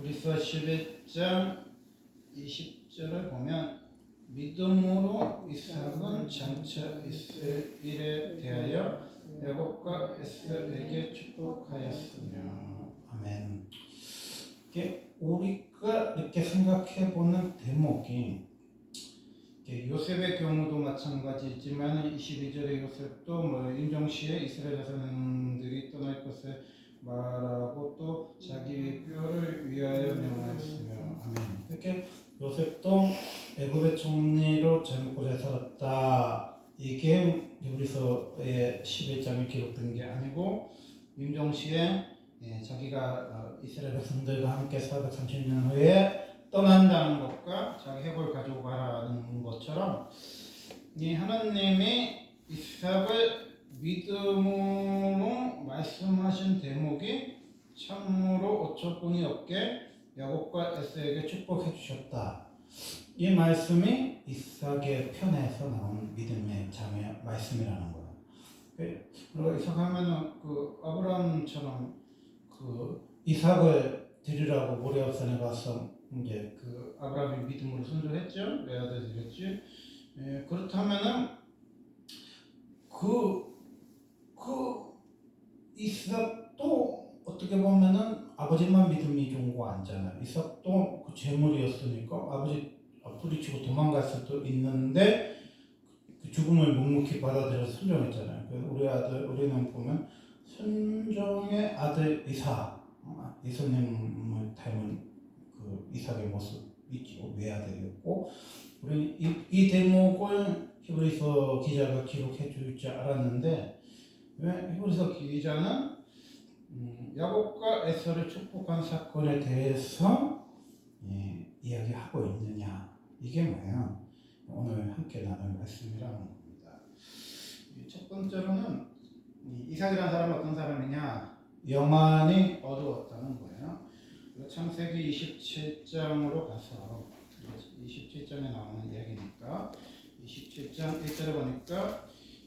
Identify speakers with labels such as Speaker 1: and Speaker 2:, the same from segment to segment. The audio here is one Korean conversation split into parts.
Speaker 1: 에베소 11장 20절을 보면 믿음으로 이삭은 장차 이스라엘에 대하여 야곱과 에서에게 축복하였으며. 아멘. 우리가 이렇게 생각해 보는 대목이 요셉의 경우도 마찬가지지만 22절의 요셉도 임종시에 이스라엘 자손들이 떠날 것을 말하고 또 자기의 뼈를 위하여 명하였으며. 아멘. 이렇게 요셉도 애굽의 총리로 젊고 잘 살았다. 이게 히브리서의 11장에 기록된 게 아니고 임종시에 자기가 이스라엘 백성들과 함께 430년 후에 떠난다는 것과 자기 해골 가지고 가라는 것처럼 이 하나님이 이삭을 믿음으로 말씀하신 대목이 참으로 어처구니 없게 야곱과 에서에게 축복해 주셨다. 이 말씀이 이삭의 편에서 나온 믿음의 자매 말씀이라는 거예요. 그리고 이삭 하면은 아브라함처럼 이삭을 드리라고 모리아산에 가서 이제 아브라함이 믿음으로 순종했죠. 레아들 드렸지. 그렇다면은 이삭도 어떻게 보면은 아버지만 믿음이 좋은 거 아니잖아요. 이삭도 재물이었으니까 아버지 뿌리치고 도망갈 수도 있는데 죽음을 묵묵히 받아들여서 순종했잖아요. 우리는 보면 순종의 아들 이삭, 예수님을 닮은 이삭의 모습 있죠. 외아들이었고, 우리 이 대목을 히브리서 기자가 기록해 줄 줄 알았는데 왜 히브리서 기자는 야곱과 에서를 축복한 사건에 대해서 이야기하고 있느냐, 이게 뭐예요? 오늘 함께 나눌 말씀이라는 겁니다. 첫 번째로는 이삭이라는 사람은 어떤 사람이냐? 영안이 어두웠다는 거예요. 창세기 27장으로 가서 27장에 나오는 이야기니까 27장 1절에 보니까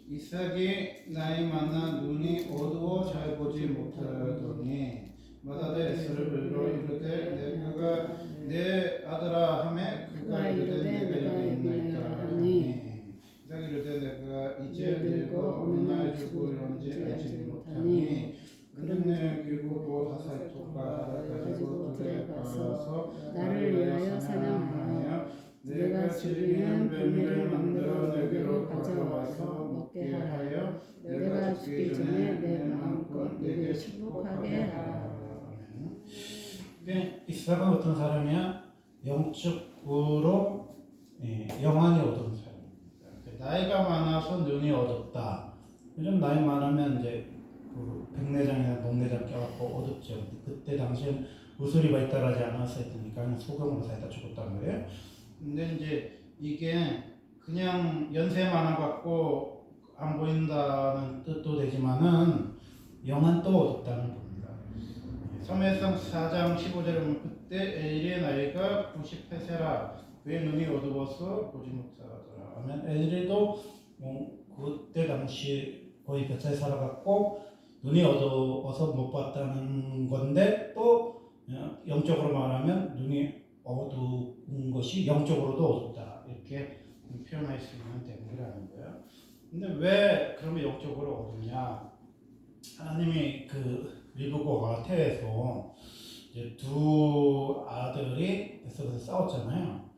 Speaker 1: 이삭이 나이 많아 눈이 어두워 잘 보지 못하더니 맏아들 에서를 불러 이르되 내가 내 아들아 하매 그가 이르되 내가 여기 있나이다 하니 이삭이 이르되 내가 이제 늙어 어느 날 죽으려는지 알지 못하니 그는 길고 사살톱과 가지고 들에 가서 나를 위하여 사냥하여 내가 즐기는 뱀을 만들어 내게로 가져와서 먹게 하여 내가 죽기 전에 내 마음껏 내게 축복하게 하라. 이삭은 어떤 사람이야? 영적으로 영안이 어두운 사람입니다. 나이가 많아서 눈이 어둡다. 요즘 나이 많으면 이제 백내장이나 녹내장 껴갖고 어둡죠. 그때 당시엔 우수리 발달하지 않았을 테니까 그냥 소금으로 살다 죽었단 말이에요. 근데 이제 이게 그냥 연세 많아갖고 안 보인다는 뜻도 되지만은 영은 또 어둡다는 겁니다. 사무엘상 4장 15절에 보면 그때 엘리의 나이가 98세라 그의 눈이 어두워서 보지 못하더라. 하면 엘리도 그때 당시 거의 100살 살아갔고 눈이 어두워서 못 봤다는 건데 또 영적으로 말하면 눈이 어두운 것이 영적으로도 어둡다, 이렇게 표현할 수 있는 대목이라는 거예요. 근데 왜 그러면 영적으로 어둡냐? 하나님이 리브고가 태에서 이제 두 아들이 뱃속에서 싸웠잖아요.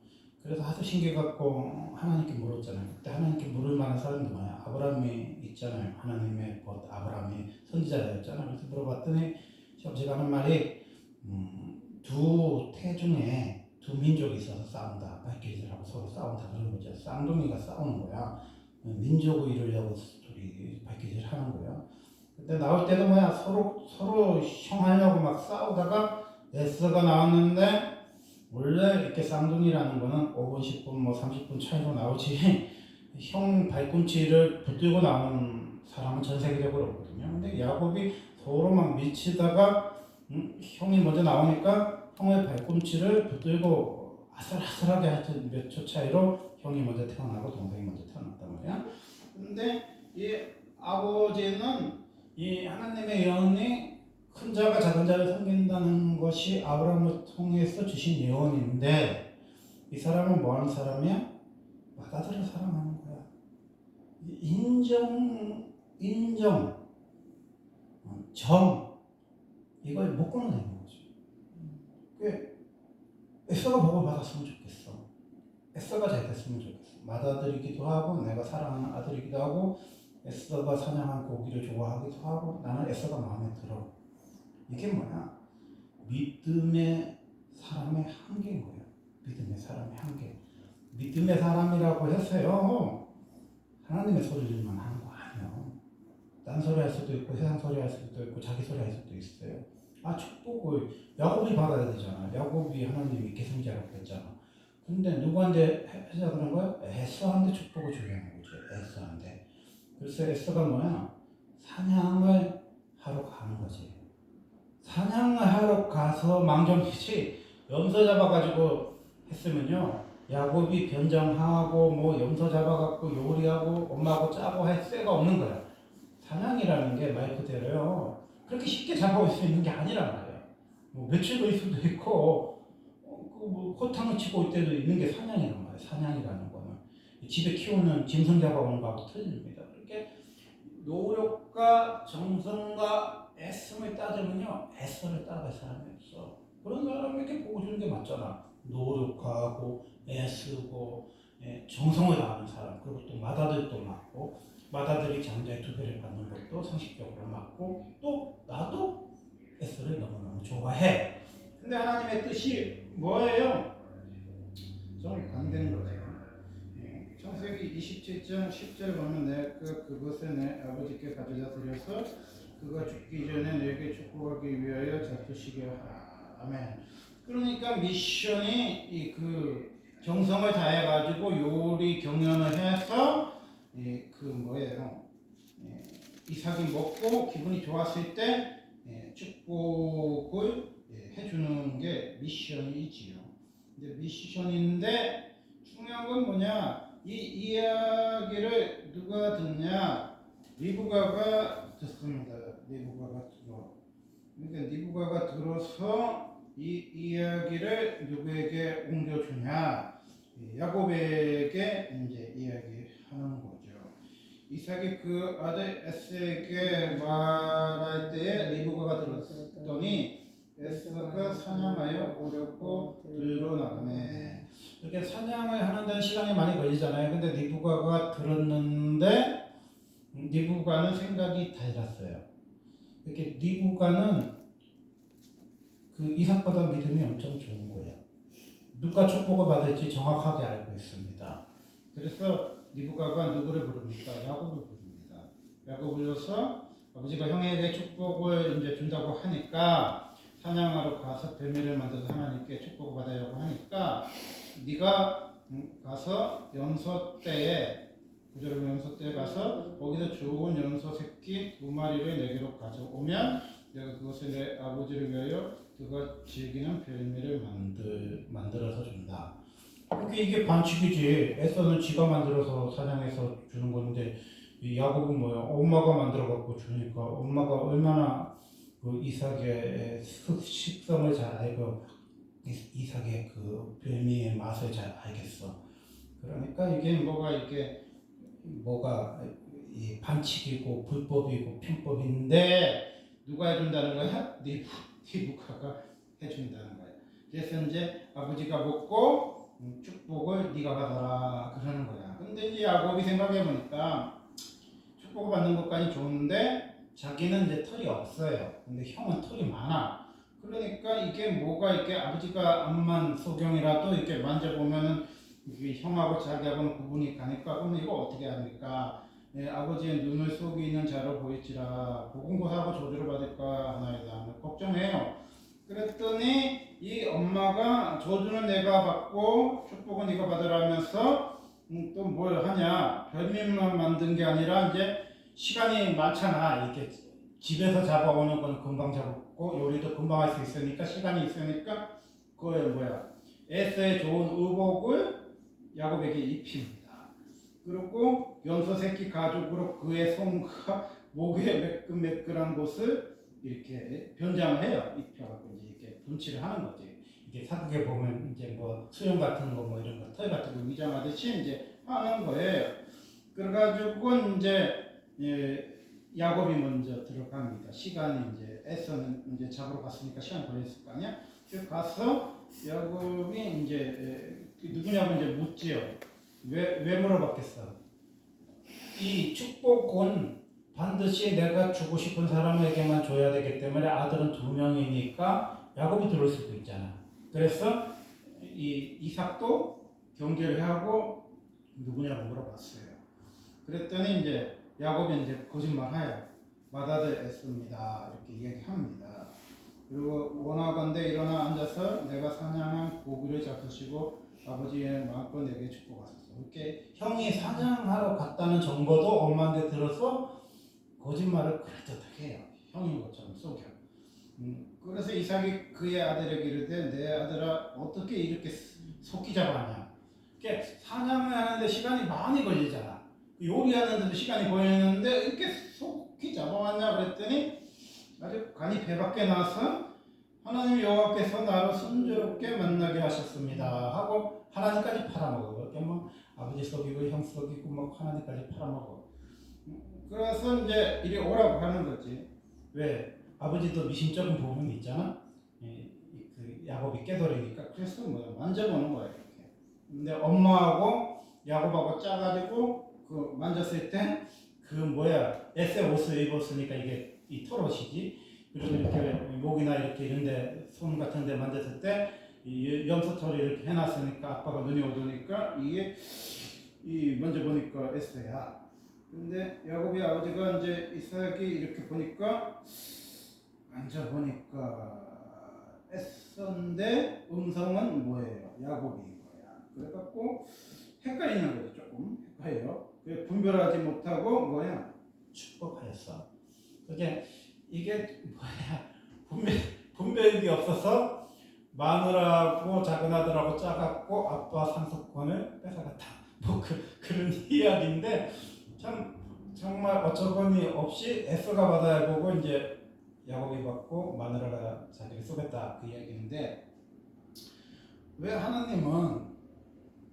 Speaker 1: 그래서 하도 신기해갖고 하나님께 물었잖아요. 그때 하나님께 물을 만한 사람이 누구냐? 아브라함이 있잖아요. 하나님의 아브라함이 선지자였잖아요. 그래서 물어봤더니 제가 하는 말이 두 태 중에 두 민족이 있어서 싸운다. 발길질하고 서로 싸운다, 그런 거죠. 쌍둥이가 싸우는 거야. 민족을 이루려고 둘이 발길질 하는 거야. 근데 나올 때도 서로 형하려고 막 싸우다가 에스가 나왔는데, 원래 이렇게 쌍둥이라는 거는 5분, 10분, 30분 차이로 나오지 형 발꿈치를 붙들고 나오는 사람은 전 세계적으로 없거든요. 근데 야곱이 서로 막 밀치다가 형이 먼저 나오니까 형의 발꿈치를 붙들고 아슬아슬하게 하여튼 몇 초 차이로 형이 먼저 태어나고 동생이 먼저 태어났단 말이야. 근데 이 아버지는 이 하나님의 영이 큰 자가 작은 자를 섬긴다는 것이 아브라함을 통해서 주신 예언인데 이 사람은 뭐 하는 사람이야? 마다들을 사랑하는 거야. 인정, 정 이걸 못 끊어내는 거지. 그 에서가 복을 받았으면 좋겠어. 에서가 잘 됐으면 좋겠어. 맏아들이기도 하고 내가 사랑하는 아들이기도 하고 에서가 사냥한 고기를 좋아하기도 하고 나는 에서가 마음에 들어. 이게 뭐야? 믿음의 사람의 한계인 거야. 믿음의 사람의 한계. 믿음의 사람이라고 해서요 하나님의 소리만 하는 거 아니에요. 딴 소리 할 수도 있고 세상 소리 할 수도 있고 자기 소리 할 수도 있어요. 축복을 야곱이 받아야 되잖아. 야곱이 하나님이 계승자라고 했잖아. 근데 누구한테 하자 그런 거야? 에서한테 축복을 주려는 거지. 에서한테. 그래서 에서가 뭐야? 사냥을 하러 가는 거지. 사냥을 하러 가서 망정이지 염소 잡아가지고 했으면요 야곱이 변장하고 뭐 염소 잡아갖고 요리하고 엄마하고 짜고 할 새가 없는 거야. 사냥이라는 게 말 그대로요 그렇게 쉽게 잡아올 수 있는 게 아니란 말이야. 뭐 며칠 걸릴 수도 있고 뭐 호탕을 치고 올 때도 있는 게 사냥이란 말이야. 사냥이라는 거는 집에 키우는 짐승 잡아오는 거하고 틀립니다. 그렇게 노력과 정성과 애씀을 따지면요 애써를 따라갈 사람이 없어. 그런 사람에게 보고 주는 게 맞잖아. 노력하고 애쓰고 정성을 다하는 사람. 그리고 또 맏아들도 맞고 맏아들이 장자의 두 배를 받는 것도 상식적으로 맞고 또 나도 애써를 너무너무 좋아해. 근데 하나님의 뜻이 뭐예요? 좀 반대인 거죠. 창세기 27장 10절 보면 내가 그것을 내 아버지께 가져다 드려서 그가 죽기 전에 내게 축복하기 위하여 잡수시게 하라. 아멘. 그러니까 미션이 그 정성을 다해가지고 요리 경연을 해서 그 뭐예요? 이삭이 먹고 기분이 좋았을 때 축복을 해주는 게 미션이지요. 근데 미션인데 중요한 건 뭐냐? 이 이야기를 누가 듣냐? 리브가가 듣습니다. 리브가가 들어. 그러니까 리브가가 들어서 이 이야기를 누구에게 옮겨주냐? 야곱에게 이제 이야기하는 거죠. 이삭이 그 아들 에스에게 말할 때에 리브가가 들었더니 에스가 사냥하여 오려고 들고 나가네. 이렇게 사냥을 하는 데는 시간이 많이 걸리잖아요. 근데 리브가가 들었는데 리브가는 생각이 달랐어요. 이렇게 리브가는 그 이삭보다 믿음이 엄청 좋은 거예요. 누가 축복을 받을지 정확하게 알고 있습니다. 그래서 리브가가 누구를 부릅니까? 야곱을 부릅니다. 야곱을 불러서 아버지가 형에게 축복을 이제 준다고 하니까 사냥하러 가서 별미를 만들어서 하나님께 축복을 받으려고 하니까 네가 가서 염소 떼에 구절로 염소 떼에 가서 거기서 좋은 염소 새끼 2마리를 내게로 가져오면 내가 그것을 내 아버지를 위하여 그가 즐기는 별미를 만들어서 준다. 그게 이게 반칙이지. 에서는 지가 만들어서 사냥해서 주는 건데 이 야곱은 뭐야? 엄마가 만들어 갖고 주니까 엄마가 얼마나 그 이삭의 식성을 잘 알고 이삭의 그 별미의 맛을 잘 알겠어. 그러니까 이게 뭐가 이 반칙이고 불법이고 편법인데 누가 해준다는 거야? 리브가가 해준다는 거야. 그래서 이제 아버지가 먹고 축복을 네가 받아라 그러는 거야. 근데 이제 야곱이 생각해 보니까 축복을 받는 것까지 좋은데 자기는 이제 털이 없어요. 근데 형은 털이 많아. 그러니까 이게 뭐가 이렇게 아버지가 암만 소경이라도 이렇게 만져보면은 이게 형하고 자기하고는 구분이 가니까 그럼 이거 어떻게 합니까? 아버지의 눈을 속이는 자로 보일지라 보금고사하고 저주를 받을까 하나이다. 걱정해요. 그랬더니 이 엄마가 저주는 내가 받고 축복은 네가 받으라면서 또 뭘 하냐? 별미만 만든 게 아니라 이제 시간이 많잖아. 이렇게 집에서 잡아오는 건 금방 잡고 요리도 금방 할 수 있으니까 시간이 있으니까 그거에 뭐야? 에서의 좋은 의복을 야곱에게 입힙니다. 그리고 염소 새끼 가죽으로 그의 손과 목에 매끈매끈한 곳을 이렇게 변장을 해요. 입혀갖고 이제 이렇게 분칠을 하는 거지. 이게 사극에 보면 이제 뭐 수영 같은 거 뭐 이런 거 털 같은 거 위장하듯이 이제 하는 거예요. 그래가지고 이제 야곱이 먼저 들어갑니다. 시간이 이제 에서는 이제 잡으러 갔으니까 시간 걸렸을 거 아니야? 그 가서 야곱이 이제 누구냐고 이제 묻지요. 왜 물어봤겠어? 이 축복은 반드시 내가 주고 싶은 사람에게만 줘야 되기 때문에 아들은 2명이니까 야곱이 들어올 수도 있잖아. 그래서 이 이삭도 경계를 하고 누구냐고 물어봤어요. 그랬더니 이제 야곱이 이제 거짓말해요. 맏아들 에서입니다. 이렇게 이야기합니다. 그리고 원하건대 일어나 앉아서 내가 사냥한 고기를 잡수시고 아버지의 마음껏 내게 축복하소서. 이렇게 형이 사냥하러 갔다는 정보도 엄마한테 들어서 거짓말을 그럴듯하게 해요. 형인 것처럼 속여. 그래서 이삭이 그의 아들에게 이르되 내 아들아 어떻게 이렇게 속기 잡았냐. 이렇게 사냥을 하는데 시간이 많이 걸리잖아. 요리하는데도 시간이 걸리는데 이렇게 속히 잡아왔냐 그랬더니 아주 간이 배 밖에 나서 하나님 여호와께서 나를 순조롭게 만나게 하셨습니다 하고 하나님까지 팔아먹어. 그렇게 뭐 아버지 속이고 형 속이고 뭐 하나님까지 팔아먹어. 그래서 이제 이리 오라고 하는 거지. 왜? 아버지도 미심쩍은 부분이 있잖아. 그 야곱이 깨돌이니까 그래서 뭐 만져보는 거야 이렇게. 근데 엄마하고 야곱하고 짜가지고 그 만졌을 때 그 뭐야 에세 옷을 입었으니까 이게 이 털옷이지. 그리고 이렇게 목이나 이렇게 이런데 손 같은데 만졌을 때 이 염소털이 이렇게 해놨으니까 아빠가 눈이 오더니까 이게 이 먼저 보니까 에세야. 근데 야곱이 아버지가 이제 이삭이 이렇게 보니까 앉아보니까 에서인데 음성은 뭐예요? 야곱인 거야. 그래갖고 헷갈리는 거죠. 조금 헷갈려요. 분별하지 못하고 뭐야? 축복하였어. 그게 이게 뭐야? 분별이 없어서 마누라하고 작은 아들하고 짜갖고 아빠 상속권을 뺏어갔다. 뭐 그런 이야기인데 참 정말 어처구니 없이 에서가 받아야 보고 이제 야곱이 받고 마누라가 자기를 쏘겠다 그 이야기인데 왜 하나님은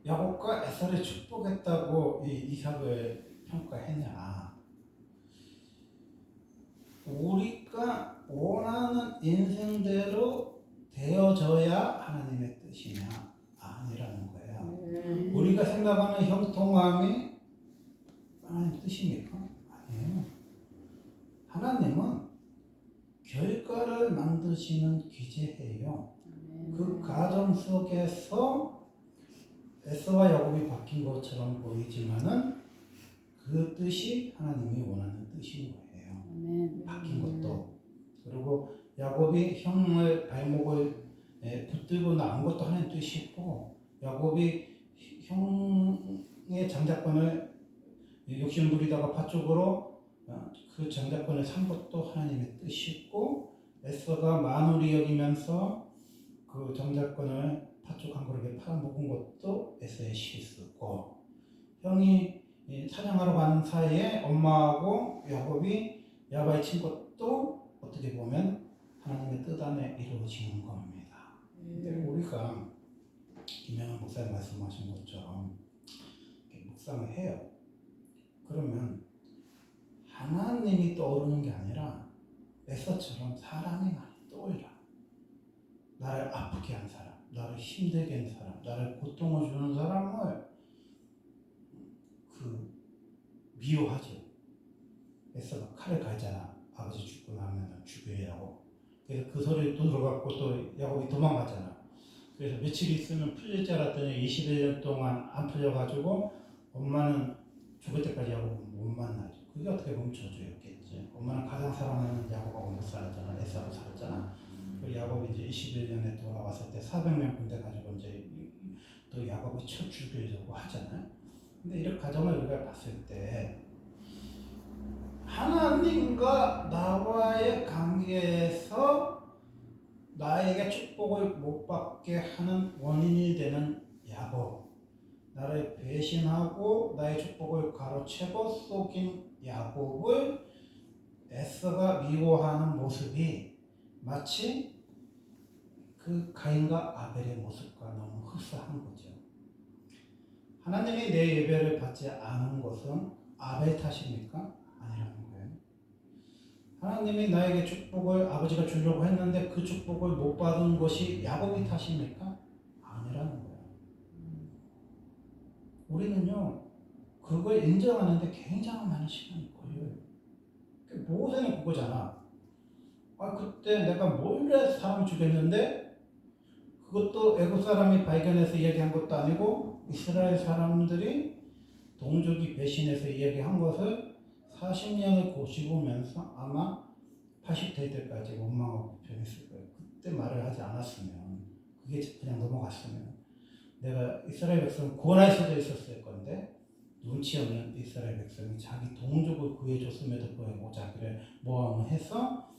Speaker 1: 야곱과 에서를 축복했다고 이 이삭을 평가했냐? 우리가 원하는 인생대로 되어져야 하나님의 뜻이냐? 아니라는 거야. 우리가 생각하는 형통함이 하나님 뜻입니까? 아니에요. 하나님은 결과를 만드시는 기재예요. 그 과정 속에서 에서와 야곱이 바뀐 것처럼 보이지만은 그 뜻이 하나님이 원하는 뜻인 거예요. 바뀐 것도. 그리고 야곱이 형의 발목을 붙들고 나온 것도 하나님 뜻이고 야곱이 형의 장자권을 욕심 부리다가 팥죽으로 그 장자권을 산 것도 하나님의 뜻이고 에서가 만우리 여기면서 그 장자권을 팥죽 한 그릇에 팔아먹은 것도 에서의 실수고 형이 사냥하러 가는 사이에 엄마하고 야곱이 야바이 친 것도 어떻게 보면 하나님의 뜻 안에 이루어지는 겁니다. 근데 우리가 김영환 목사님 말씀하신 것처럼 묵상을 해요. 그러면 하나님이 떠오르는 게 아니라 에서처럼 사람이 많이 떠올라. 나를 아프게 한 사람, 나를 힘들게 한 사람, 나를 고통을 주는 사람을 미워하죠. 에서가 칼을 갈잖아. 아버지 죽고 나면 죽여야라고. 그래서 그 소리를 또 들어갖고 또 야곱이 도망가잖아. 그래서 며칠 있으면 풀릴 줄 알았더니 21년 동안 안 풀려가지고 엄마는 죽을 때까지 야곱을 못 만나죠. 그게 어떻게 보면 저주였겠지. 엄마는 가장 사랑하는 야곱하고 못 살았잖아. 에서하고 살았잖아. 그 야곱이 이제 21년에 돌아왔을 때 400명 군대 가지고 이제 또 야곱을 쳐 죽이려고 하잖아요. 근데 이런 가정을 우리가 봤을 때 하나님과 나와의 관계에서 나에게 축복을 못 받게 하는 원인이 되는 야곱, 나를 배신하고 나의 축복을 가로채고 속인 야곱을 에서가 미워하는 모습이 마치 그 가인과 아벨의 모습과 너무 흡사한 거죠. 하나님이 내 예배를 받지 않은 것은 아벨 탓입니까? 아니라는 거예요. 하나님이 나에게 축복을 아버지가 주려고 했는데 그 축복을 못 받은 것이 야곱의 탓입니까? 아니라는 거예요. 우리는요, 그걸 인정하는데 굉장히 많은 시간이 걸려요. 모세는 그거잖아. 그때 내가 몰래 사람 죽였는데 그것도 애국 사람이 발견해서 이야기한 것도 아니고 이스라엘 사람들이 동족이 배신해서 이야기한 것을 40년을 고시보면서 아마 80대 때까지 원망하고 불평했을 거예요. 그때 말을 하지 않았으면, 그게 그냥 넘어갔으면 내가 이스라엘 백성을 구원할 수도 있었을 건데, 눈치 없는 이스라엘 백성이 자기 동족을 구해줬음에도 불구하고 자기를 모함을 해서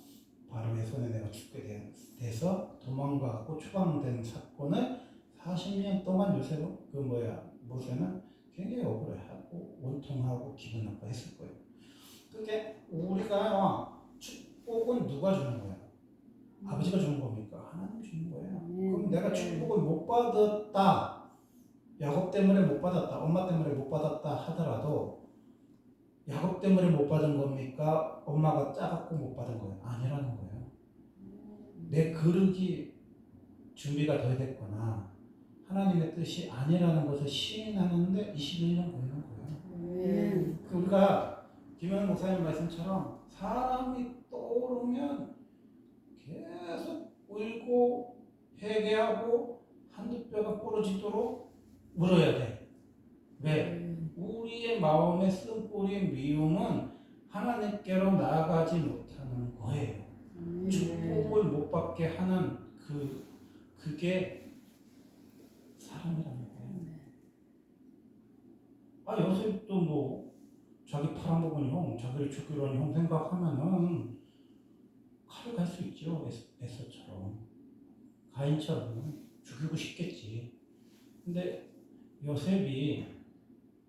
Speaker 1: 바로의 손에 내가 죽게 돼서 도망가고 추방된 사건을 40년 동안 모세는 굉장히 억울해하고 원통하고 기분 나빠했을 거예요. 그게 우리가 축복은 누가 주는 거야? 아버지가 주는 겁니까? 하나님 주는 거예요. 그럼 내가 축복을 못 받았다, 야곱 때문에 못 받았다, 엄마 때문에 못 받았다 하더라도 야곱 때문에 못 받은 겁니까? 엄마가 작았고 못 받은 거예요? 아니라는 거예요. 내 그릇이 준비가 덜 됐거나 하나님의 뜻이 아니라는 것을 시인하는데 21년 걸리는 거예요. 우리가 김현 목사님 말씀처럼 사람이 떠오르면 계속 울고 회개하고 한두 뼈가 부러지도록 울어야 돼. 왜? 우리의 마음의 쓴뿌리의 미움은 하나님께로 나아가지 못하는 거예요. 축복을 못 받게 하는 그게 사람이라는 거예요. 요셉도 뭐 자기 팔아먹은 형, 자기를 죽이려 하는 형 생각하면은 칼을 갈 수 있죠. 에서처럼, 가인처럼 죽이고 싶겠지. 근데 요셉이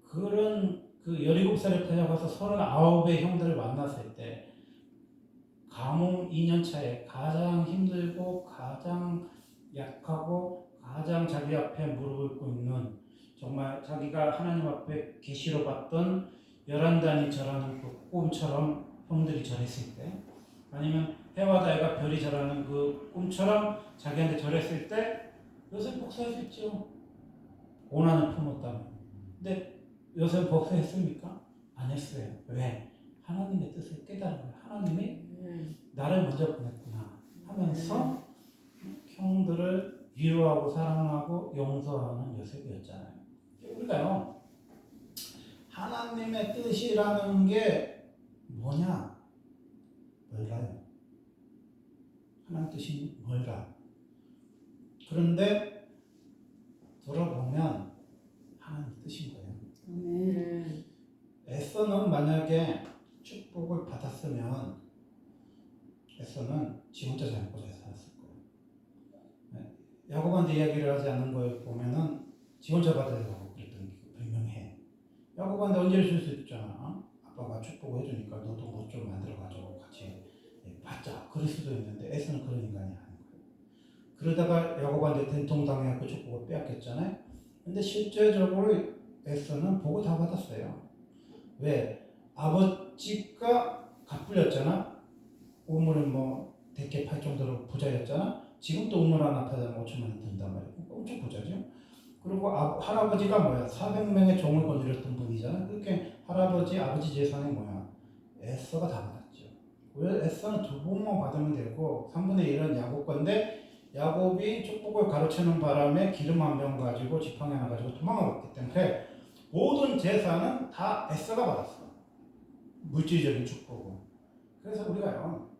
Speaker 1: 그런 17살에 팔려가서 39의 형들을 만났을 때 가뭄 2년 차에 가장 힘들고 가장 약하고 가장 자기 앞에 무릎을 꿇는, 정말 자기가 하나님 앞에 계시로 봤던 11단이 절하는 그 꿈처럼 형들이 절했을 때, 아니면 해와 달과 별이 절하는 그 꿈처럼 자기한테 절했을 때 요셉 복수할 수 있죠. 고난을 품었다면. 근데 요셉 복수했습니까? 안 했어요. 왜? 하나님의 뜻을 깨달은 거예요. 하나님이 나를 먼저 보냈구나 하면서 형들을 위로하고 사랑하고 용서하는 요셉이었잖아요. 우리가요, 하나님의 뜻이라는 게 뭐냐? 몰라요. 하나님 뜻이 뭘까? 그런데 돌아보면 하나님 뜻인 거예요. 에서는 만약에 축복을 받았으면 에서는 지 혼자 잘 먹고 잘 살았을 거예요. 야곱한테 이야기를 하지 않는 걸 보면은 지 혼자 받으려고 그랬던 게 분명해. 야곱한테 언제 줄 수 있잖아. 아빠가 축복을 해주니까 너도 뭐 좀 만들어가지고 같이 받자. 그럴 수도 있는데 에서는 그런 인간이 아닌 거예요. 그러다가 야곱한테 된통당해서 축복을 빼앗겼잖아요. 근데 실제적으로 에서는 복을 다 받았어요. 왜? 아버지가 갚불렸잖아. 우물은 뭐 대개 팔 정도로 부자였잖아. 지금도 우물 하나 팔자면 5천만 원 든단 말이야. 엄청 부자죠. 그리고 할아버지가 뭐야? 400명의 종을 거느렸던 분이잖아. 그렇게 할아버지, 아버지 재산이 뭐야? 에서가 다 받았죠. 왜? 에서는 두 번만 받으면 되고 3분의 1은 야곱 건데, 야곱이 축복을 가로채는 바람에 기름 한 병 가지고 지팡이 하나 가지고 도망갔기 때문에 모든 재산은 다 에서가 받았어. 물질적인 축복은. 그래서 우리가요,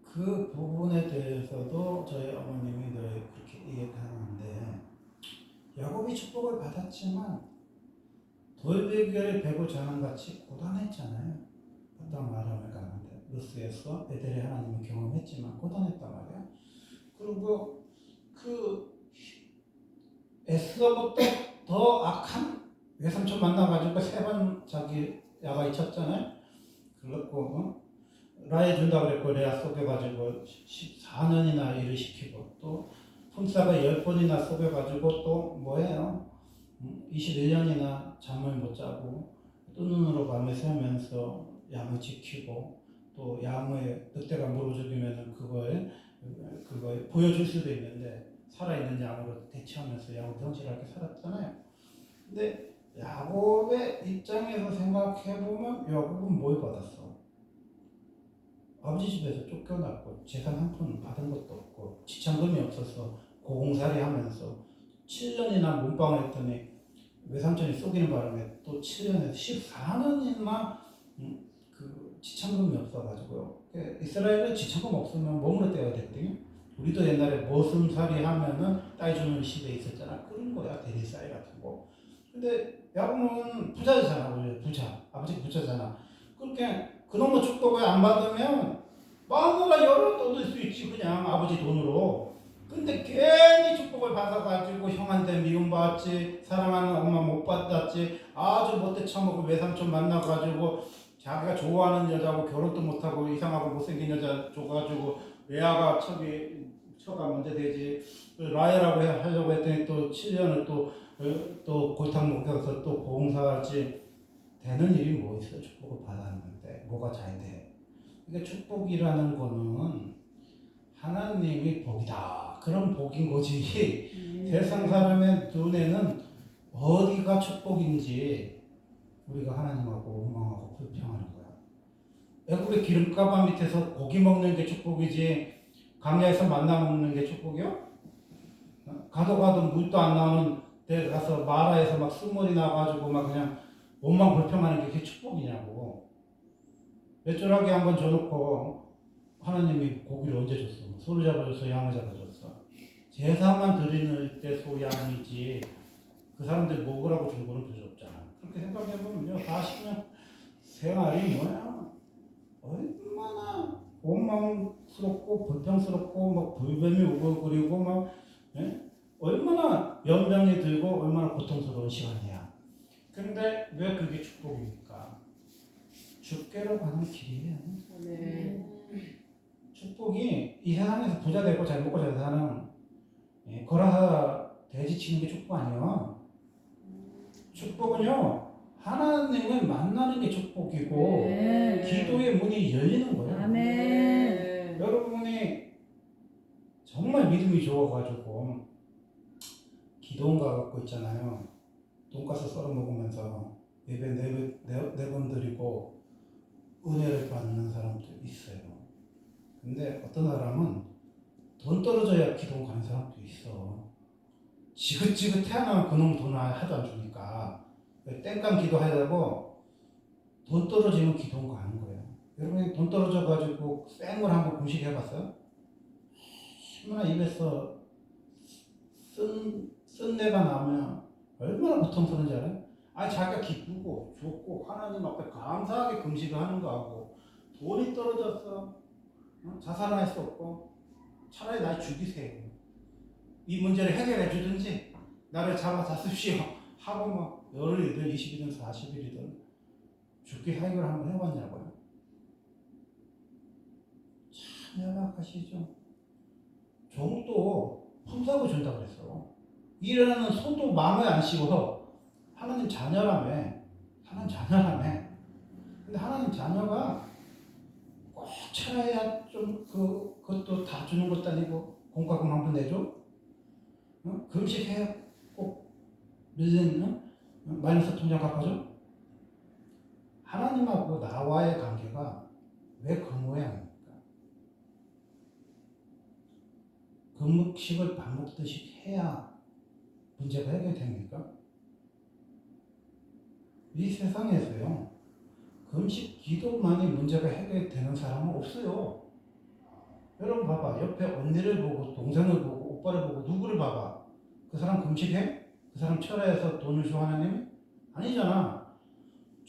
Speaker 1: 그 부분에 대해서도 저희 어머님이 늘 그렇게 얘기하는데, 야곱이 축복을 받았지만 돌베개를 베고 자는 같이 고단했잖아요. 어떤 마람을 가는데 루스에서 베델의 하나님을 경험했지만 고단했단 말이야. 그리고 그 에스더부터 더 악한 외삼촌 만나가지고 3번 자기 야가 잊혔잖아요. 그렇고 라해 준다 그랬고 레아 속여가지고 14년이나 일을 시키고 또 품사가 10번이나 속여가지고 또 뭐예요? 21년이나 잠을 못 자고 뜬 눈으로 밤을 새면서 양을 지키고 또 양을 늑대가 물어 죽이면 그거에 보여줄 수도 있는데 살아있는 양으로 대체하면서 양을 성실하게 살았잖아요. 근데 야곱의 입장에서 생각해보면 야곱은 뭘 받았어? 아버지 집에서 쫓겨났고 재산 한 푼 받은 것도 없고 지참금이 없어서 고공살이 하면서 7년이나 몸빵을 했더니 외삼촌이 속이는 바람에 또 7년에서 14년이나 그 지참금이 없어가지고요. 이스라엘은 지참금 없으면 몸으로 떼어야 되거든요. 우리도 옛날에 머슴살이 하면은 따위 주는 시대에 있었잖아. 그런 거야. 대리쌀 같은 거. 근데 야곱은 부자잖아. 원래 부자. 아버지 부자잖아. 그렇게 그놈의 축복을 안 받으면 마누라 열어 떠들 수 있지. 그냥 아버지 돈으로. 근데 괜히 축복을 받아가지고 형한테 미움받지, 사랑하는 엄마 못 받았지, 아주 못돼 처먹고 외삼촌 만나가지고 자기가 좋아하는 여자하고 결혼도 못하고 이상하고 못생긴 여자 줘가지고 레아가 처가 먼저 되지, 라헬하고 하려고 했더니 또 7년을 또 골탕 먹여서 또 봉사하지. 되는 일이 뭐 있어? 축복을 받았는데 뭐가 잘 돼? 그러니까 축복이라는 거는 하나님이 복이다. 그런 복인 거지. 세상 사람의 눈에는 어디가 축복인지 우리가 하나님하고 원망하고 불평하는 거야. 애굽의 기름가방 밑에서 고기 먹는 게 축복이지 광야에서 만나 먹는 게 축복이요? 가도 물도 안 나오는 데 가서 마라에서 막 쓴물이 나가지고 막 그냥 원망 불평하는 게 그게 축복이냐고. 매출하게 한번 줘놓고 하나님이 고기를 언제 줬어? 소를 잡아줘서 양을 잡아줬어. 제사만 드리는 때 소양이지 그 사람들 먹으라고 준 거는 필요 없잖아. 그렇게 생각해보면요, 40년 생활이 뭐야? 얼마나 원망스럽고 불평스럽고 막 불뱀이 우글거리고 막 얼마나 연병이 들고 얼마나 고통스러운 시간이야. 근데 왜 그게 축복입니까? 주께로 가는 길이에요.
Speaker 2: 네.
Speaker 1: 축복이 이 세상에서 부자 되고 잘 먹고 잘 사는 거라서 돼지 치는 게 축복 아니에요. 축복은요, 하나님을 만나는 게 축복이고
Speaker 2: 네.
Speaker 1: 기도의 문이 열리는 거예요.
Speaker 2: 아멘.
Speaker 1: 여러분이 정말 믿음이 좋아가지고 기도원가 갖고 있잖아요. 돈가스 썰어 먹으면서 예배 네 번 드리고 은혜를 받는 사람도 있어요. 근데 어떤 사람은 돈 떨어져야 기도 가는 사람도 있어. 지긋지긋 태어나면 그놈 돈 하도 안 주니까 땡깡 기도하려고 돈 떨어지면 기도 가는 거예요. 여러분이 돈 떨어져가지고 쌩을 한번 금식해봤어요? 얼마나 입에서 쓴 내가 나오면 얼마나 고통스러운지 알아요? 아니 자기가 기쁘고 좋고 하나님 앞에 감사하게 금식을 하는 거하고 돈이 떨어졌어, 자살할 수 없고 차라리 날 죽이세요. 이 문제를 해결해 주든지 나를 잡아 잡습시오 하고 막 열흘이든 20일이든 40일이든 죽게 해결 한번 해봤냐고요. 참 연약하시죠. 종도 품사고 준다 그랬어. 일하는 소도 마음에 안 씌워. 하나님 자녀라며. 하나님 자녀라며. 근데 하나님 자녀가 꼭 차라야 좀 그것도 다 주는 것도 아니고 공과금 한 번 내줘? 금식해 꼭 밀린 마이너스 통장 갚아줘? 하나님하고 나와의 관계가 왜 그 모양입니까? 금식을 밥 먹듯이 해야 문제가 해결됩니까? 이 세상에서요, 금식 기도만이 문제가 해결되는 사람은 없어요. 여러분 봐봐. 옆에 언니를 보고 동생을 보고 오빠를 보고 누구를 봐봐. 그 사람 금식해? 그 사람 철회해서 돈을 줘 하나님? 아니잖아.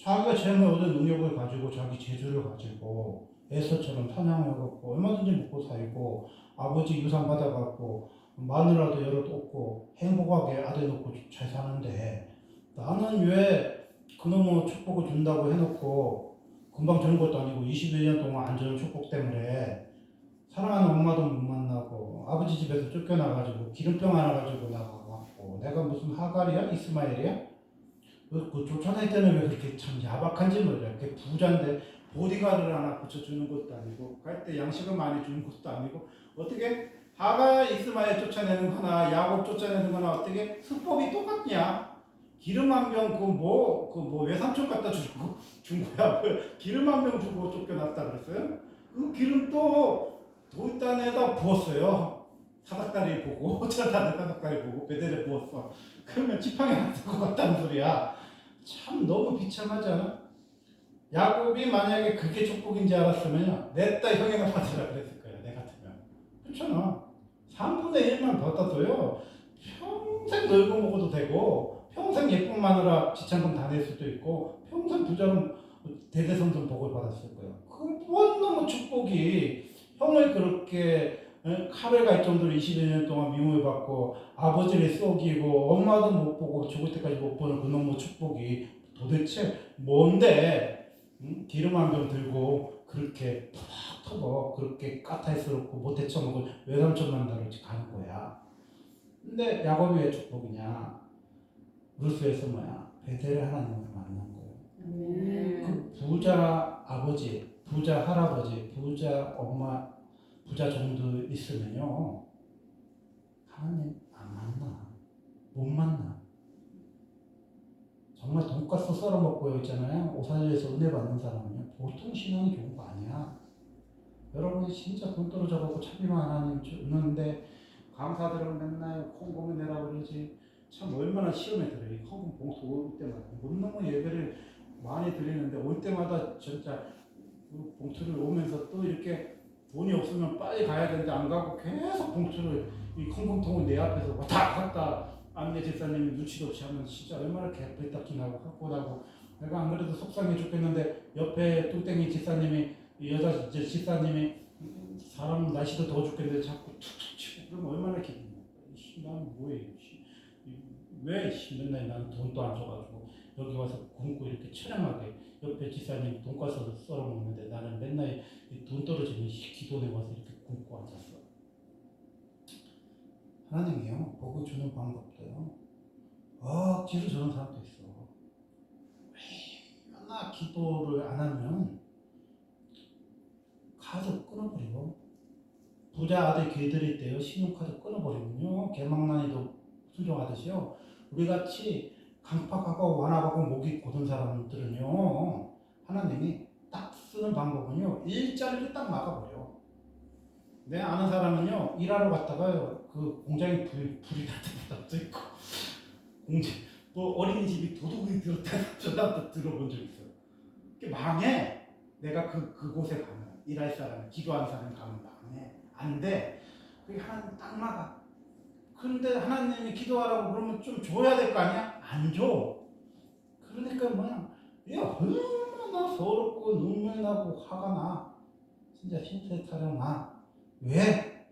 Speaker 1: 자기가 재물 얻은 능력을 가지고 자기 재주를 가지고 에서처럼 사냥해갖고 얼마든지 먹고 살고 아버지 유산 받아갖고 마누라도 여러 얻고 행복하게 아들 놓고 잘 사는데 나는 왜 그놈의 축복을 준다고 해놓고 금방 주는 것도 아니고 21년 동안 안 주는 축복 때문에 사랑하는 엄마도 못 만나고 아버지 집에서 쫓겨나가지고 기름병 하나 가지고 나가고 내가 무슨 하갈이야? 이스마엘이야? 그 쫓아낼 때는 왜 그렇게 참 야박한지 몰라. 이렇게 부자인데 보디가드를 하나 붙여주는 것도 아니고 갈 때 양식을 많이 주는 것도 아니고 어떻게 하갈 이스마엘 쫓아내는 거나 야곱 쫓아내는 거나 어떻게 수법이 똑같냐? 기름 한 병 그 외삼촌 갖다 주고 준 거야. 기름 한 병 주고 쫓겨났다 그랬어요? 그 기름 또 돌단에다 부었어요. 사닥다리 보고 사닥다리 보고 베델에 부었어. 그러면 지팡이 안 쓸 것 같다는 소리야. 참 너무 비참하지 않아? 야곱이 만약에 그게 축복인지 알았으면 냈다 형이나 받으라 그랬을 거야. 내 같으면. 그렇잖아. 3분의 1만 받아도요. 평생 놀고 먹어도 되고 평생 예쁜 마누라 지참금 다 낼 수도 있고 평생 부자는 대대손손 복을 받았을 거야. 그건 너무 축복이 형을 그렇게 칼을 갈 정도로 21년 동안 미움을 받고 아버지를 썩이고 엄마도 못 보고 죽을 때까지 못 보는 그놈의 축복이 도대체 뭔데? 응? 기름 한 병 들고 그렇게 터벅터벅 그렇게 까탈스럽고 못 헤쳐먹을 외삼촌 만나러 가는 거야. 근데 야곱이 왜 축복이냐? 루스에서 뭐야? 베델의 하나님을 만난 거예요. 그 부자 아버지, 부자 할아버지, 부자 엄마, 부자 정도 있으면요 하나님 안 만나, 못 만나. 정말 돈가스 썰어 먹고 있잖아요. 오사리에서 은혜 받는 사람은요 보통 신앙이 좋은 거 아니야. 여러분이 진짜 돈 떨어져갖고 차비만 하나님 주는데 강사들은 맨날 콩고문 내라 그러지. 참 얼마나 시험에 들어요. 이 헌금 봉투 올 때마다 못 넘어 예배를 많이 드리는데 올 때마다 진짜 그 봉투를 오면서 또 이렇게 돈이 없으면 빨리 가야 되는데 안 가고 계속 봉투를 이 콩콩통을 내 앞에서 왔다 갔다 안내 집사님이 눈치도 없이 하면 진짜 얼마나 개뿔딱지나고 화고나고 내가 안 그래도 속상해 죽겠는데 옆에 뚱땡이 집사님이 여자 집사님이 사람 날씨도 더워 죽겠는데 자꾸 툭툭 치고 그러면 얼마나 기분이 나빠. 난 뭐해 왜 맨날 나는 돈도 안 줘가지고 여기 와서 굶고 이렇게 처량하게 옆에 집사님 돈가스를 썰어 먹는데 나는 맨날 돈 떨어지는 기도에 와서 이렇게 굶고 앉았어. 하나님이요 복을 주는 방법도요 억지로 주는 사람도 있어. 얼마나 기도를 안 하면 카드 끊어버려. 부자 아들 길들일 때요 신용카드 끊어버리면요 개망난이도 순종하듯이요 우리같이 강팍하고 완악하고 목이 고든 사람들은요 하나님이 딱 쓰는 방법은요 일자리를 딱 막아버려. 내 아는 사람은요 일하러 갔다가요 그 공장에 불이 났다 있고 공장 또 어린이집이 도둑이 들었다 전화도 들어본 적 있어요. 그게 망해. 내가 그곳에 가면 일할 사람 기도하는 사람 가면 망해. 안 돼. 그게 하나님 딱 막아. 그런데 하나님이 기도하라고 그러면 좀 줘야 될 거 아니야? 안 줘. 그러니까 뭐야? 야 얼마나 서럽고 눈물 나고 화가 나. 진짜 신세 타령 나. 왜?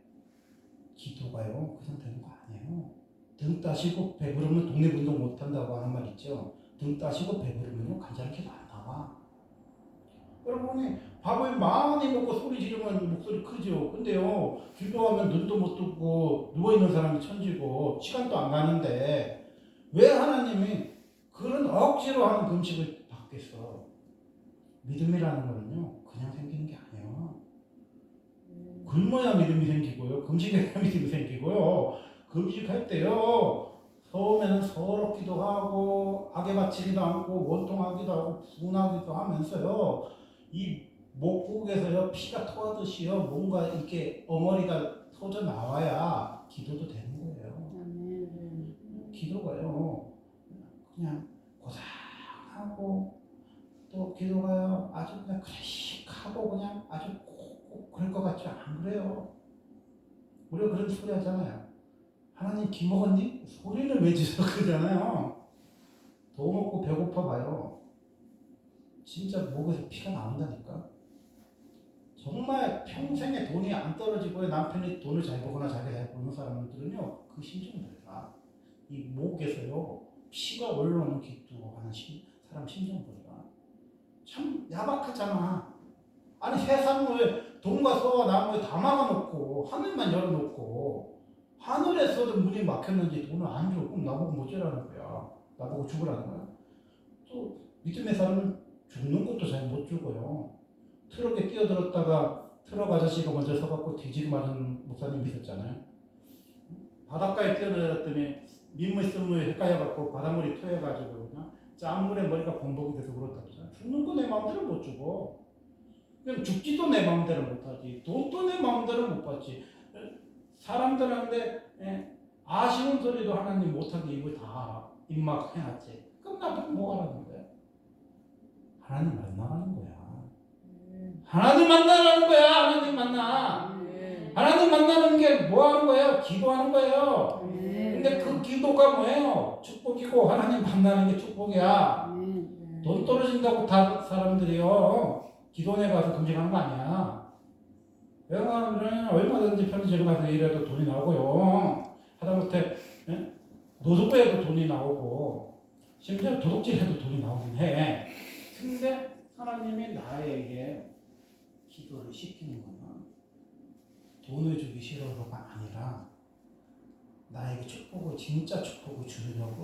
Speaker 1: 기도가요 그냥 되는 거 아니에요. 등 따시고 배부르면 독립운동 못한다고 하는 말 있죠. 등 따시고 배부르면요 간장게도 안 나와. 여러분이 밥을 많이 먹고 소리 지르면 목소리 크죠. 근데요 기도하면 눈도 못 뜨고 누워있는 사람이 천지고 시간도 안 가는데 왜 하나님이 그런 억지로 하는 금식을 받겠어. 믿음이라는 거는요 그냥 생기는 게 아니에요. 굶어야 믿음이 생기고요 금식해야 믿음이 생기고요 금식할 때요 처음에는 서럽기도 하고 악에 바치기도 하고 원통하기도 하고 분하기도 하면서요 이 목국에서요 피가 토하듯이요 뭔가 이렇게 엉어리가 터져 나와야 기도도 되는 거예요. 기도가요 그냥 고상하고 또 기도가요 아주 그냥 클래식하고 그냥 아주 꼭 그럴 것 같지 안 그래요. 우리가 그런 소리 하잖아요. 하나님 기 먹었니? 소리를 왜 지르 그러잖아요. 더 먹고 배고파 봐요. 진짜 목에서 피가 나온다니까. 정말 평생에 돈이 안 떨어지고 남편이 돈을 잘 벌거나 자기가 잘 버는 사람들은요 그 심정을 몰라. 이 목에서요 피가 올라오는 기도하는 사람 심정 몰라. 참 야박하잖아. 아니 세상을 돈과 소와 나무에 다 막아놓고 하늘만 열어놓고 하늘에서도 문이 막혔는지 돈을 안 줘. 그럼 나보고 뭐지라는 거야. 나보고 죽으라는 거야. 또 믿음의 사람은 죽는 것도 잘 못 죽어요. 트럭에 끼어들었다가 트럭 아저씨가 먼저 서갖고 뒤지고 마는 목사님 있었잖아요. 바닷가에 뛰어들었더니 민물 쓴물 헷갈려갖고 바닷물이 토해가지고 그냥 짠물에 머리가 범벅이 돼서 그렇다고. 죽는 거 내 마음대로 못 죽어. 그냥 죽지도 내 마음대로 못하지. 돈도 내 마음대로 못 받지. 사람들한테 아쉬운 소리도 하나님 못하게 입을 다 입막해놨지. 그럼 나보고 뭐 하라는 거야? 하나님 만나라는 거야. 하나님 만나라는 거야. 하나님 만나. 하나님 만나는 게 뭐 하는 거예요? 기도하는 거예요. 근데 그 기도가 뭐예요? 축복이고 하나님 만나는 게 축복이야. 돈 떨어진다고 다 사람들이요. 기도원에 가서 금식하는 거 아니야. 여러분은 얼마든지 편의점 가서 일해도 돈이 나오고요. 하다못해 노숙부에도 돈이 나오고 심지어 도둑질해도 돈이 나오긴 해. 근데 하나님이 나에게 기도를 시키는 거는 돈을 주기 싫어서가 아니라 나에게 축복을 진짜 축복을 주려고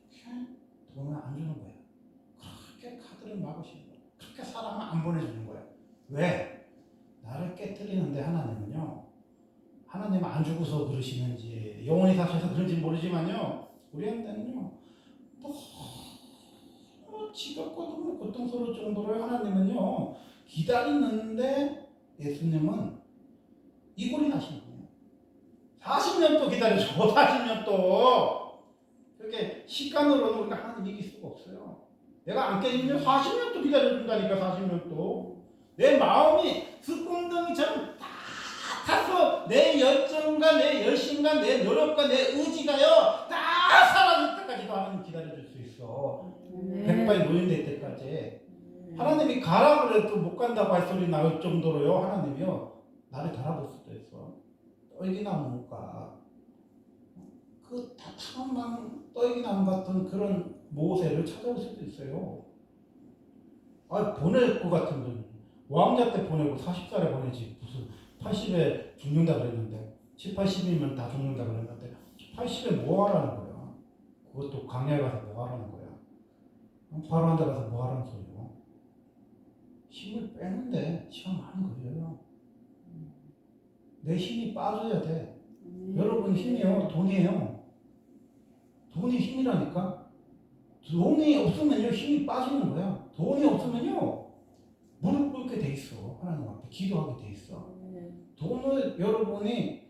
Speaker 1: 그렇게 돈을 안 주는 거야. 그렇게 카드를 막으시는 거야. 그렇게 사람을 안 보내주는 거야. 왜? 나를 깨뜨리는데 하나님은요. 하나님은 안 주고서 그러시는지 영원히 사셔서 그런지 모르지만요. 우리한테는요. 너무 지겹고 너무 고통스러울 정도로 하나님은요. 기다리는데 예수님은 이골이 나신 거예요. 40년 또 기다려줘. 40년 또. 그렇게 시간으로는 우리가 하나님 이길 수가 없어요. 내가 안 깨지면 40년 또 기다려준다니까. 40년 또. 내 마음이 숯궁덩이처럼 다 타서 내 열정과 내 열심과 내 노력과 내 의지가요 다 사라질 때까지도 하나님 기다려줄 수 있어. 백발 노인될 때까지. 하나님이 가라 그래도 못 간다고 할 소리 나올 정도로요. 하나님이요 나를 달아볼 수도 있어. 떨기나무 못 가. 그 다탐한 떨기나무 같은 그런 모세를 찾아올 수도 있어요. 아 보낼 것 같으면 왕자 때 보내고 40살에 보내지 무슨 80에 죽는다 그랬는데 7, 80이면 다 죽는다 그랬는데 80에 뭐 하라는 거야. 그것도 강야에 가서 뭐 하라는 거야. 바로 한 데 가서 뭐 하라는 소리야. 힘을 빼는데 시간 많이 걸려요. 내 힘이 빠져야 돼. 여러분 힘이요 돈이에요. 돈이 힘이라니까. 돈이 없으면요 힘이 빠지는 거야. 돈이 없으면요 무릎 꿇게 돼 있어. 하나님 앞에 기도하게 돼 있어. 돈을 여러분이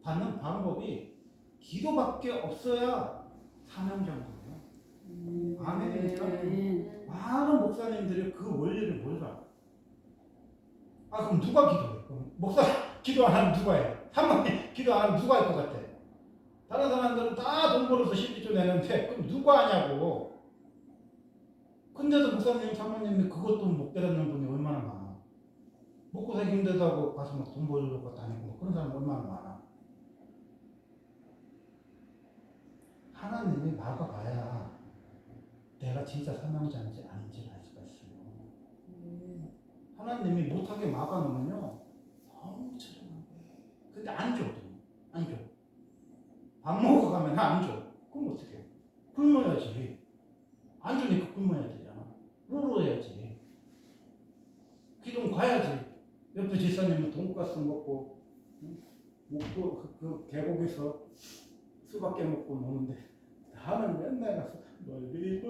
Speaker 1: 받는 방법이 기도밖에 없어야 사명자인 거예요. 아멘입니까? 많은 목사님들이 그 원리를 몰라. 아 그럼 누가 기도해? 그럼 목사 기도 안 하면 누가 해? 사모님 기도 안 하면 누가 할 것 같아? 다른 사람들은 다 돈 벌어서 12조 내는데 그럼 누가 하냐고. 근데도 목사님, 사모님이 그것도 못 깨닫는 분이 얼마나 많아. 먹고 살기 힘들다고 가서 막 돈 벌려고 다니고 뭐 그런 사람 얼마나 많아. 하나님이 막아봐야 내가 진짜 사명자인지 아닌지를 알 수가 있어요. 하나님이 못하게 막아놓으면요 너무 처량한 거예요. 근데 안 줘. 안 줘. 밥 먹으러 가면 안 줘. 그럼 어떻게 해? 굶어야지. 안 주니까 굶어야 되잖아. 울어야지. 기도 가야지. 옆에 집사님은 돈가스 먹고 목도 그 계곡에서 수박게 먹고 노는데 나는 맨날 가서 멀리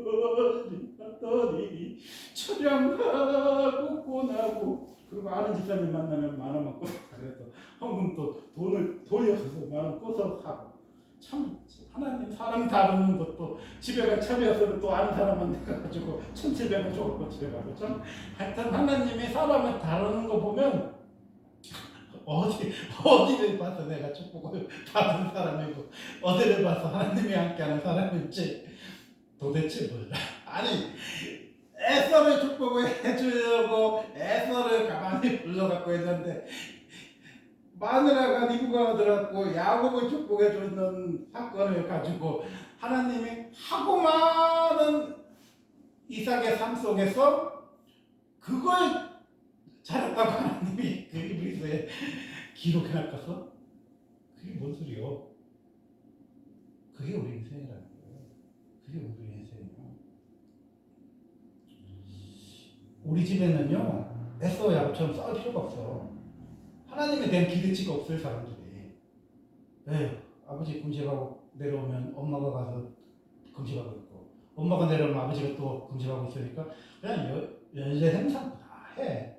Speaker 1: 갔더니 처량하고 고나고 그리고 아는 집사님 만나면 만원만 꿔서 그래서 헌금 또 돈이 없어서 만원 꿔서 하고 참 하나님 사람 다루는 것도 집에 가 참여해서 또 아는 사람 만나가지고 1,700원 줘갖고 집에 가고 참 하여튼 하나님이 사람을 다루는 거 보면 어디를 봐서 내가 축복을 받은 사람이고 어디를 봐서 하나님이 함께하는 사람인지 도대체 몰라. 아니 에서를 축복을 해주려고 에서를 가만히 불러갖고 했는데 마누라가 리브가 들었고 야곱을 축복해주는 사건을 가지고 하나님이 하고 많은 이삭의 삶 속에서 그걸 잘했다고 하나님이 그 히브리서에 기록해놨겠어? 그게 뭔 소리요? 그게 우리 인생이라는 거예요. 그게 우리 인생이에요. 우리 집에는요, 에스더 야곱처럼 싸울 필요가 없어. 하나님에 대한 기대치가 없어요, 사람들이. 에휴, 아버지 금식하고 내려오면 엄마가 가서 금식하고 있고, 엄마가 내려오면 아버지가 또 금식하고 있으니까 그냥 연세 행사 다 해.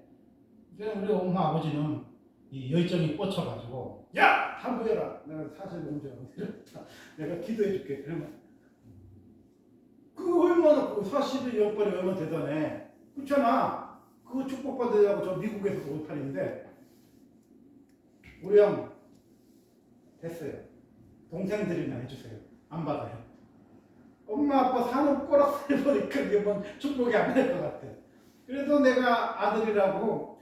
Speaker 1: 그냥 우리 엄마 아버지는 이 열정이 뻗쳐가지고, 야! 한부해라! 내가 사실 금식하고 이랬다. 내가 기도해줄게. 그러면 그 얼마나 그 40일 영번이 얼마나 대단해. 그렇잖아. 그거 축복받으려고 저 미국에서 5.18인데 우리 형 됐어요. 동생들이나 해주세요. 안 받아요. 엄마 아빠 사는 꼬락서 보니까 이게 뭔 축복이 안 될 것 같아. 그래도 내가 아들이라고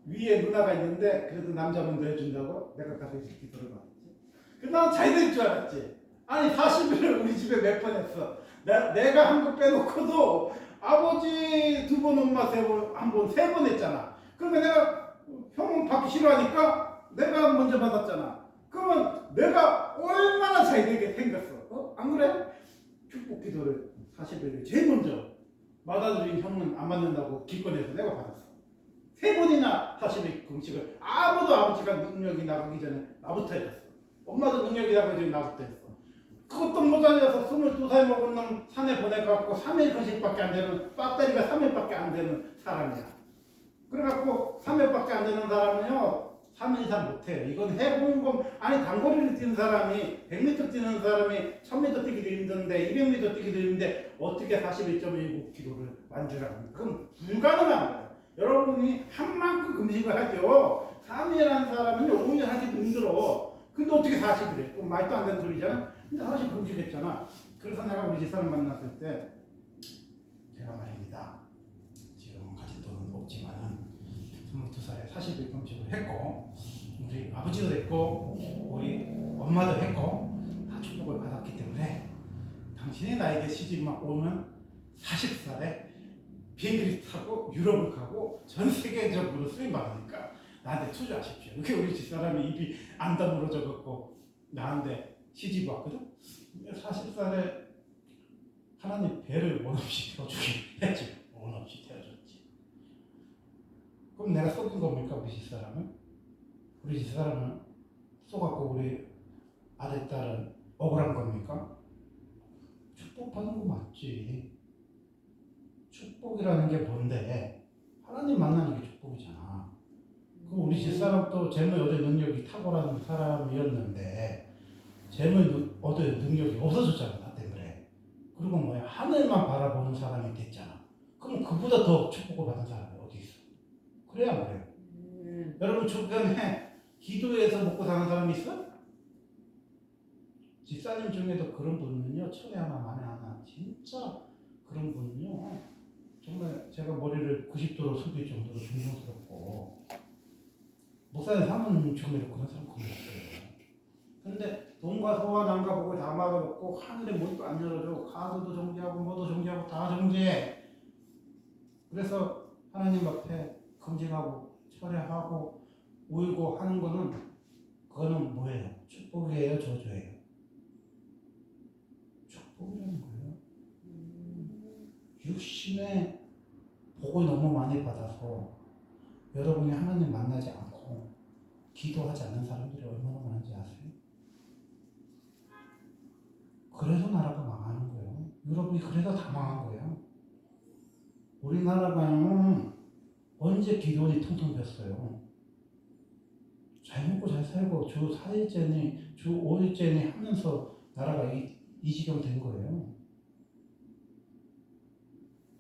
Speaker 1: 위에 누나가 있는데 그래도 남자분도 해준다고 내가 가서 이렇게 기도를 받았지. 그다음 잘 될 줄 알았지. 아니 40일을 우리 집에 몇 번 했어. 내가 한 거 빼놓고도 아버지 2번, 엄마 3번, 한 번, 3번 했잖아. 그러면 내가 형은 받기 싫어하니까 내가 먼저 받았잖아. 그러면 내가 얼마나 잘 되게 생겼어. 안 그래? 축복 기도를 40일을 제일 먼저 받아들인 형은 안 받는다고 기권해서 내가 받았어. 3번이나 40일 금식을 아무도 아버지가 능력이 나가기 전에 나부터 했었어. 엄마도 능력이 나가기 전에 나부터 했어. 그것도 모자라서 22살 먹은 놈 산에 보내갖고 3일 금식밖에 안 되는, 배터리가 3일밖에 안 되는 사람이야. 그래갖고 3일밖에 안 되는 사람은요 3일 이상 못해요. 이건 해본 거 아니 단거리를 뛰는 사람이 100m 뛰는 사람이 1000m 뛰기도 힘든데 200m 뛰기도 힘든데 어떻게 41.19 기도를 완주라고? 그건 불가능한 거예요. 여러분이 한 만큼 금식을 하죠. 3일한 사람은 5일 하기도 힘들어. 근데 어떻게 40일 해? 그럼 말도 안 되는 소리잖아. 근데 사실 금식했잖아. 그래서 내가 우리 집사람 만났을 때 제가 말입니다. 지금 가진 돈은 없지만은 22살에 40일 금식을 했고 우리 아버지도 했고 우리 엄마도 했고 다 축복을 받았기 때문에 당신이 나에게 시집만 오면 40살에 비행기를 타고 유럽을 가고 전 세계적으로 쓰임 받으니까 나한테 투자하십시오. 이렇게 우리 집사람이 입이 안 다물어져 갖고 나한테 시집 왔거든. 40살에 하나님 배를 원 없이 태워주긴 했지. 원 없이 태워줬지. 그럼 내가 속인 겁니까 우리 집사람은? 우리 집사람은 속았고 우리 아들 딸은 억울한 겁니까? 축복받는 거 맞지. 축복이라는 게 뭔데? 하나님 만나는 게 축복이잖아. 그럼 우리 집사람도 재물 얻을 능력이 탁월한 사람이었는데 재물 얻을 능력이 없어졌잖아 나 때문에. 그리고 뭐야 하늘만 바라보는 사람이 됐잖아. 그럼 그보다 더 축복을 받은 사람이 어디 있어? 그래야 안 그래요? 여러분 주변에 기도해서 먹고 사는 사람이 있어? 집사님 중에도 그런 분은요 천에 하나 만에 하나 진짜 그런 분은요 정말 제가 머리를 90도로 숙일 정도로 존경스럽고 목사님 사모님 중에도 그런 사람 거의 없어요. 근데 돈과 소와 남과 복을 다 막아놓고 하늘에 문도 안 열어줘. 가수도 정지하고 뭐도 정지하고 다 정지해. 그래서 하나님 앞에 금식하고 철회하고 울고 하는 거는 그거는 뭐예요? 축복이에요? 저주예요? 축복이라는 거예요. 육신의 복을 너무 많이 받아서 여러분이 하나님 만나지 않고 기도하지 않는 사람들이 얼마나 많은지 아세요? 그래서 나라가 망하는 거예요. 유럽이 그래서 다 망한 거예요. 우리나라가 언제 기도원이 텅텅 폈어요. 잘 먹고 잘 살고 주 4일째니 주 5일째니 하면서 나라가 이 지경 된 거예요.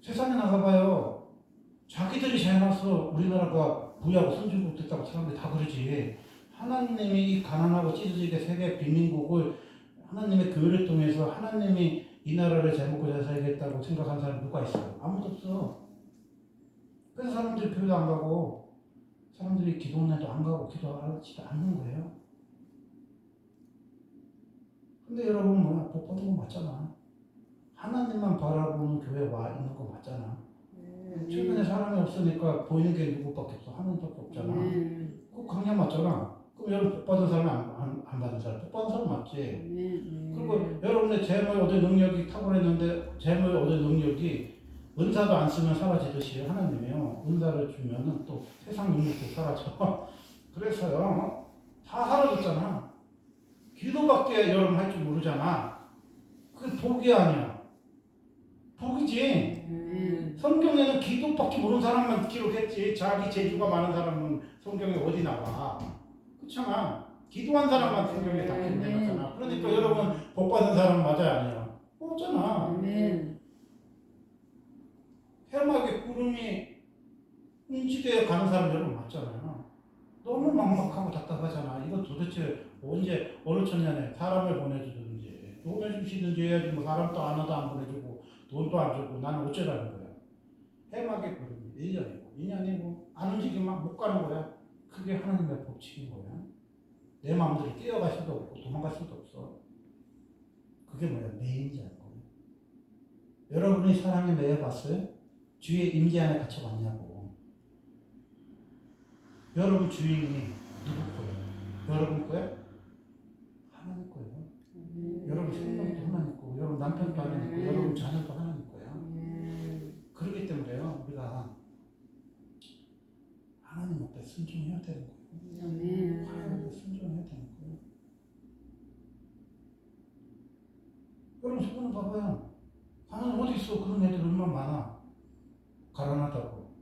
Speaker 1: 세상에 나가봐요. 자기들이 잘 나서 우리나라가 부유하고 선진국 됐다고 사람들이 다 그러지. 하나님이 이 가난하고 찢어지게 세계 빈민국을 하나님의 교회를 통해서 하나님이 이 나라를 잘 먹고 잘 살겠다고 생각하는 사람이 누가 있어요? 아무도 없어. 그래서 사람들이 교회도 안 가고 사람들이 기도원에도 안 가고 기도하지도 않는 거예요. 근데 여러분 뭐야? 복 받은 거 맞잖아. 하나님만 바라보는 교회 와 있는 거 맞잖아.
Speaker 2: 네.
Speaker 1: 최근에 사람이 없으니까 보이는 게 누구밖에 없어. 하나님밖에 없잖아.
Speaker 2: 네.
Speaker 1: 그 강약 맞잖아. 그럼 여러분 복 받은 사람이 안 받은 사람? 복 받은 사람 맞지?
Speaker 2: 네.
Speaker 1: 그리고 여러분의 재물 얻을 능력이 탁월했는데 재물 얻을 능력이 은사도 안 쓰면 사라지듯이 하나님이요. 은사를 주면은 또 세상 능력도 사라져. 그래서요. 다 사라졌잖아. 기도밖에 여러분 할 줄 모르잖아. 그 복이 아니야. 복이지.
Speaker 2: 네.
Speaker 1: 성경에는 기도밖에 모르는 사람만 기록했지. 자기 재주가 많은 사람은 성경에 어디 나와. 그렇잖아. 기도한 사람만 성경에 다 기록해놨잖아. 그러니까 여러분 복 받은 사람 맞아요, 아니에요? 없잖아.
Speaker 2: 아멘.
Speaker 1: 해막에 구름이 음지대에 가는 사람 여러분 맞잖아요. 너무 막막하고 답답하잖아. 이거 도대체 언제 어느 천년에 사람을 보내주든지 보내주시든지 해야지 뭐 사람도 안 와도 안 보내주고 돈도 안 주고 나는 어쩌라는 거야. 해막의 구름이 1년이고 2년이고 안 움직이면 못 가는 거야. 그게 하나님의 법칙인 거야. 내 마음대로 뛰어갈 수도 없고 도망갈 수도 없어. 그게 뭐야? 매인자인 거야. 여러분이 사랑에 매여봤어요? 주의 임재 안에 갇혀봤냐고. 여러분 주인이 누구 거예요? 여러분 거예요? 하나님 거예요. 여러분 생명도 하나님 거고, 여러분 남편도 하나님 거고, 여러분 자녀도 하나님 거예요. 그렇기 때문에요, 우리가 하나님 앞에 순종해야 되는 거예요. 하나님 앞에 순종해야 되는 거예요. 여러분 손을 봐봐요. 하나님 어디 있어? 그런 애들 얼마나 많아. 가난하다고,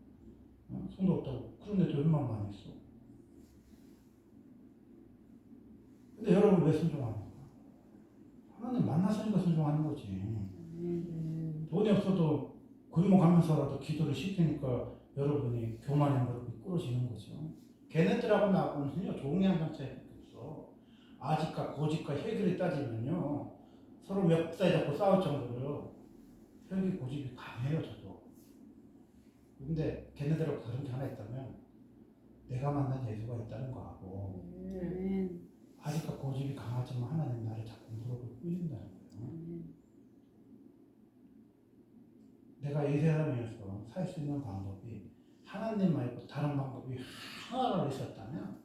Speaker 1: 손도 없다고 그런 애들 얼마나 많이 있어. 근데 여러분 왜 순종합니까? 하나님 만났으니까 순종하는 거지. 돈이 없어도 굶어 가면서라도 기도를 시키니까 여러분이 교만의 무릎이 꿇어지는 거죠. 걔네들하고 나하고는요 종이 한 장 차이밖에 없어. 아직과 고집과 혈기를 따지면요 서로 멱살 잡고 싸울 정도로 혈기 고집이 강해요. 저도. 근데 걔네들하고 다른 게 하나 있다면 내가 만난 예수가 있다는 거하고 아직까 고집이 강하지만 하나님 나를 자꾸 무릎을 꿇린다는 거예요. 내가 이 세상에서 살 수 있는 방법이 하나님 말고 다른 방법이 하나라도 있었다면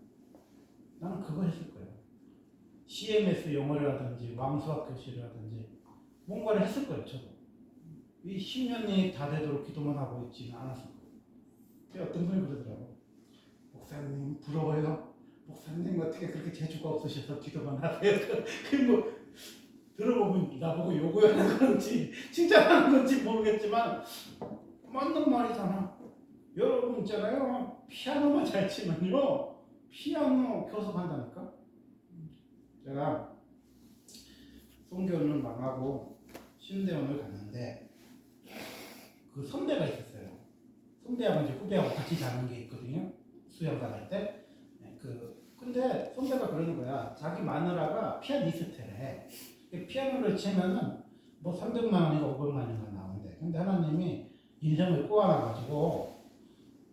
Speaker 1: 나는 그거 했을 거예요. CMS 영어라든지 왕수학 교실이라든지 뭔가를 했을 거예요. 저도. 이 10년이 다 되도록 기도만 하고 있지는 않았을 거예요. 어떤 분이 그러더라고. 목사님 부러워요. 목사님 어떻게 그렇게 재주가 없으셔서 기도만 하세요. 뭐 들어보면 나보고 요구하는 건지 칭찬하는 건지 모르겠지만 맞는 말이잖아. 여러분 있잖아요. 피아노만 잘 치면요. 피아노 교습한다니까. 제가 송교는 망하고 신대원을 갔는데 그 선배가 있었어요. 선배하고 이제 후배하고 같이 자는 게 있거든요. 수영가 갈 때. 근데 선배가 그러는 거야. 자기 마누라가 피아니스트래. 피아노를 치면은 뭐 300만 원인가 500만 원인가 나오는데. 근데 하나님이 인생을 꼬아놔가지고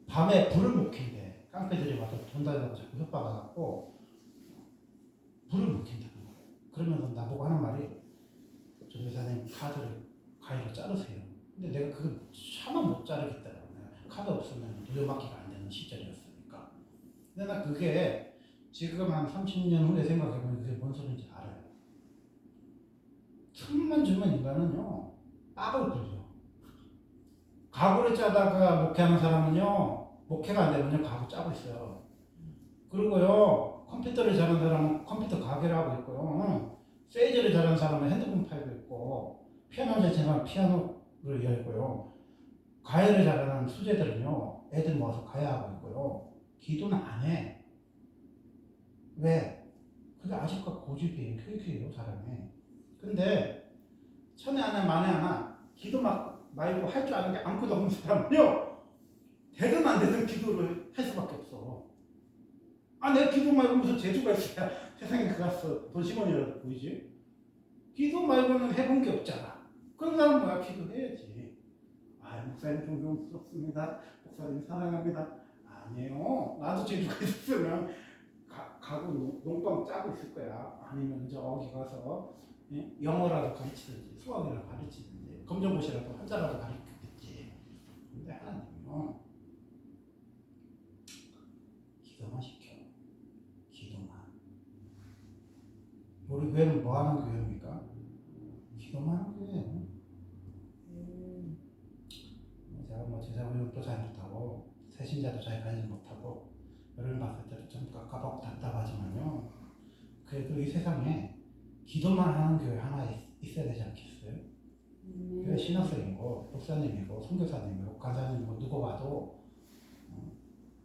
Speaker 1: 밤에 불을 못 킨대. 깡패들이 와서 돈 달라고 자꾸 협박해갖고 불을 못 킨다는 거예요. 그러면서 나보고 하는 말이 조 여사님 카드를 가위로 자르세요. 근데 내가 그걸 차마 못 자르겠다라고. 카드 없으면 돌려막기가 안 되는 시절이었으니까. 근데 나 그게 지금 한 30년 후에 생각해보면 그게 뭔 소리인지 알아요. 틈만 주면 인간은요 빡을 굴려. 가구를 짜다가 목회하는 사람은요 목회가 안 되면요 가구 짜고 있어요. 그리고요 컴퓨터를 잘하는 사람은 컴퓨터 가게를 하고 있고요. 세일즈를 잘하는 사람은 핸드폰 팔고 있고 피아노 잘 치는 사람은 피아노를 열고요. 가해를 잘하는 수제들은요 애들 모아서 가해하고 있고요. 기도는 안 해. 왜? 그게 아직과 고집이에요. 교육이에요, 사람이. 근데 천에 하나 만에 하나 기도 말고 할 줄 아는 게 아무것도 없는 사람은요 되든 안 되든 기도를 할 수밖에 없어. 내가 기도 말고 무슨 재주가 있어야 세상에 가서 돈 10원이라도 보이지? 기도 말고는 해본 게 없잖아. 그런 사람 뭐야? 기도해야지. 목사님 존경스럽습니다. 목사님 사랑합니다. 아니에요. 나도 재주가 있으면 가구 농방 짜고 있을 거야. 아니면 저기 가서 예? 영어라도 가르치든지 수학이라도 가르치든지 검정고시라도 한자라도 가르치든지. 근데 하나님은 기도만 시켜. 기도만. 우리 교회는 뭐 하는 교회입니까? 기도만 하는 교회예요. 제가 뭐 제자교육도 잘 못하고 새신자도 잘 가지 못하고 여러분 봤을 때도 좀 깝깝하고 답답하지만요. 그래도 이 세상에 기도만 하는 교회 하나 있어야 되지 않겠어요? 교회 신학생이고 목사님이고 선교사님이고 간사님이고 누구 봐도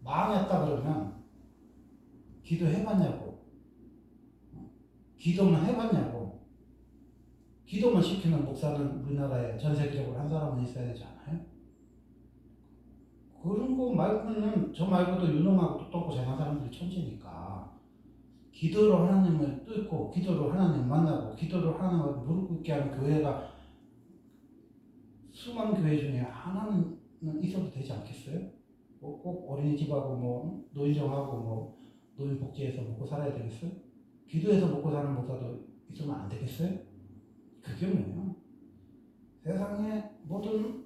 Speaker 1: 망했다 그러면 기도해봤냐고, 기도만 해봤냐고. 기도만 시키는 목사는 우리나라에 전 세계적으로 한 사람은 있어야 되지 않아요? 그런 거 말고는, 저 말고도 유능하고 똑똑하고 잘하는 사람들이 천재니까 기도로 하나님을 뚫고 기도로 하나님 만나고 기도로 하나님을 무릎 꿇게 하는 교회가 수많은 교회 중에 하나는 있어도 되지 않겠어요? 꼭 어린이집하고 뭐 노인정하고 뭐 노인복지에서 먹고 살아야 되겠어요? 기도해서 먹고 사는 목사도 있으면 안 되겠어요? 그게 뭐냐? 세상에 모든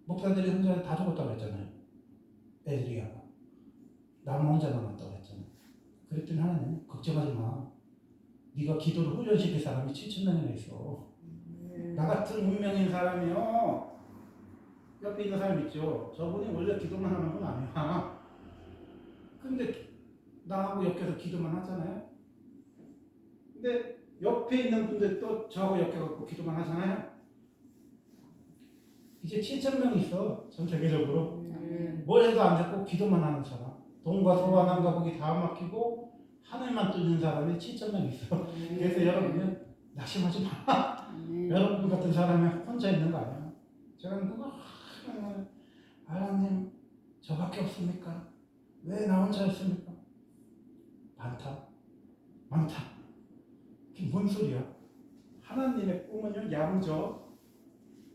Speaker 1: 목사들이 혼자 다 죽었다고 했잖아요. 애들이야. 나만 혼자 남았다고 했잖아요. 그랬더니 하나님 걱정하지 마. 네가 기도를 훈련시킬 사람이 7,000명이나 있어. 나 같은 운명인 사람이요. 옆에 있는 사람 있죠. 저분이 원래 기도만 하는 분 아니야. 근데 나하고 엮여서 기도만 하잖아요. 근데 옆에 있는 분들도 저하고 엮여갖고 기도만 하잖아요. 이제 7,000명이 있어. 전 세계적으로. 뭘 해도 안 됐고 기도만 하는 사람. 돈과 소와 남과 복이 다 막히고 하늘만 뚫는 사람이 7,000명 있어. 그래서 여러분은 낙심하지 마. 여러분 같은 사람이 혼자 있는 거 아니야. 제가 누가 하나님 저밖에 없습니까? 왜 나 혼자 있습니까? 많다. 그게 뭔 소리야? 하나님의 꿈은요, 야무져.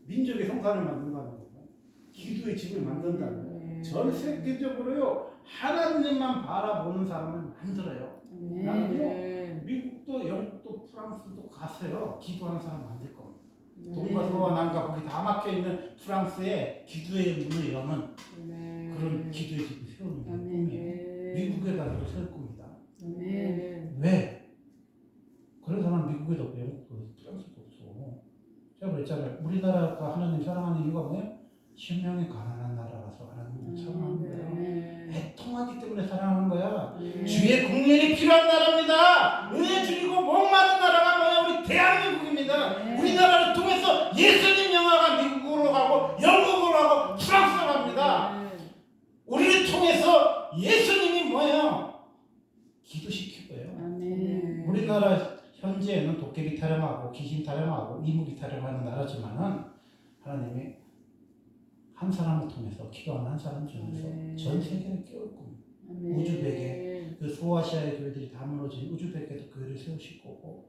Speaker 1: 민족의 성산을 만든다는 거고, 기도의 집을 만든다는 거고, 전 세계적으로요, 하나님만 바라보는 사람을 만들어요. 나는요, 미국도, 영국도, 프랑스도 가세요. 기도하는 사람 만들 겁니다. 돈과 소와 남과 거기 다 막혀 있는 프랑스에 기도의 문을 여는 그런 기도의 집을 세우는 게 꿈이에요. 미국에 가서 세울 겁니다. 왜? 그런 사람 미국에도 없고 영국도 없고 프랑스도 없어. 제가 그랬잖아요. 우리나라가 하나님 사랑하는 이유가 뭐예요? 신명이 가난한 나라라서 하나님을 사랑하는 거예요. 애통하기 때문에 사랑하는 거야. 주의 국민이 필요한 나라입니다. 은혜 주리고 목마른 나라가 뭐야? 우리 대한민국입니다. 우리나라를 통해서 예수님 영화가 미국으로 가고 영국으로 가고 프랑스로 갑니다. 우리를 통해서 예수님이 뭐예요? 기도시킬 거예요. 우리나라 현재는 도깨비 타령하고 귀신 타령하고 이무기 타령하는 나라지만은 하나님이 한 사람을 통해서 기도하는 한 사람 중에서 전 세계를 깨울 겁니다. 우즈벡에 그 소아시아의 교회들이 다 무너진 우즈벡에도 교회를 세우실 거고,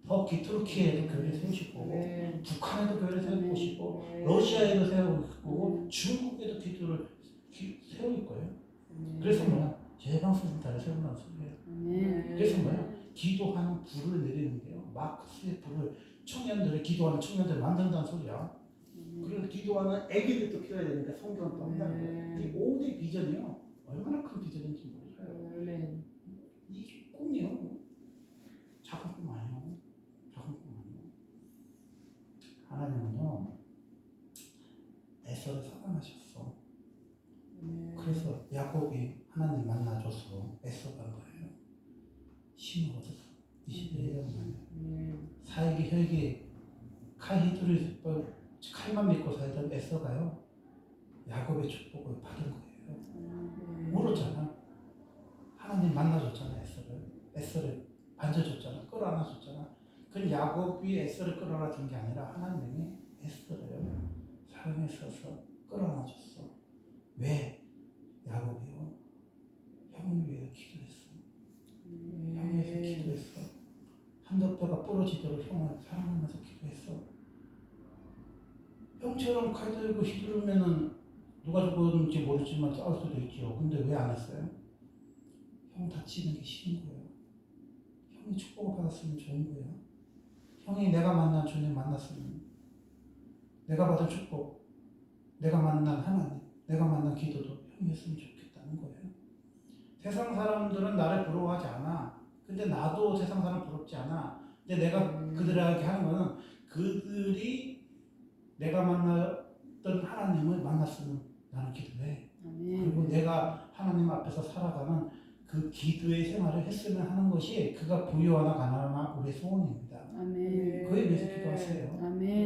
Speaker 1: 터키, 투르키에도 교회를 세우실 거고, 북한에도 교회를 세울 것이고, 러시아에도 세울 거고, 중국에도 기도를 세울 거예요. 그래서 뭐야? 제방센터를 세운다는 소리예요. 그래서 뭐야? 기도하는 불을 내리는 게요. 마크스의 불을 청년들을 기도하는 청년들을 만든다는 소리야. 그런 기도하는 애기들도 키워야 되니까 성경은 또 한다는 거예요. 이 5대 비전이요. 얼마나 큰 비전인지 몰라요. 이게 꿈이요. 작은 꿈 아니에요. 작은 꿈 아니에요. 하나님은요, 에서를 사랑하셨어. 그래서 야곱이 하나님 만나줘서 에서 간 거예요. 힘을 얻었어. 21년 만에. 사익이 혈기 칼히두를 칼만 믿고 살던 에서가요, 야곱의 축복을 받은 거예요. 울었잖아. 하나님 만나줬잖아. 에서를 만져줬잖아. 끌어안아줬잖아. 그럼 야곱이 에서를 끌어안아준 게 아니라 하나님이 에서를 사랑했어서 끌어안아줬어. 왜? 야곱이요, 형을 위해 기도했어. 형을 위해서 기도했어. 한덕뼈가 부러지도록 형을 사랑하면서 기도했어. 형처럼 칼 들고 휘두르면은 누가 죽었는지 모르지만 싸울 수도 있죠. 근데 왜 안 했어요? 형 다치는 게 싫은 거예요. 형이 축복을 받았으면 좋은 거예요. 형이 내가 만난 주님 만났으면 내가 받은 축복, 내가 만난 하나님, 내가 만난 기도도 형이었으면 좋겠다는 거예요. 세상 사람들은 나를 부러워하지 않아. 근데 나도 세상 사람 부럽지 않아. 근데 내가 그들에게 하는 거는 그들이 내가 만났던 하나님을 만났으면 나는 기도해. 그리고 내가 하나님 앞에서 살아가는 그 기도의 생활을 했으면 하는 것이 그가 부유하나 가난하나 우리의 소원입니다.
Speaker 2: 아멘.
Speaker 1: 그에 위해서 기도하세요.
Speaker 2: 아멘.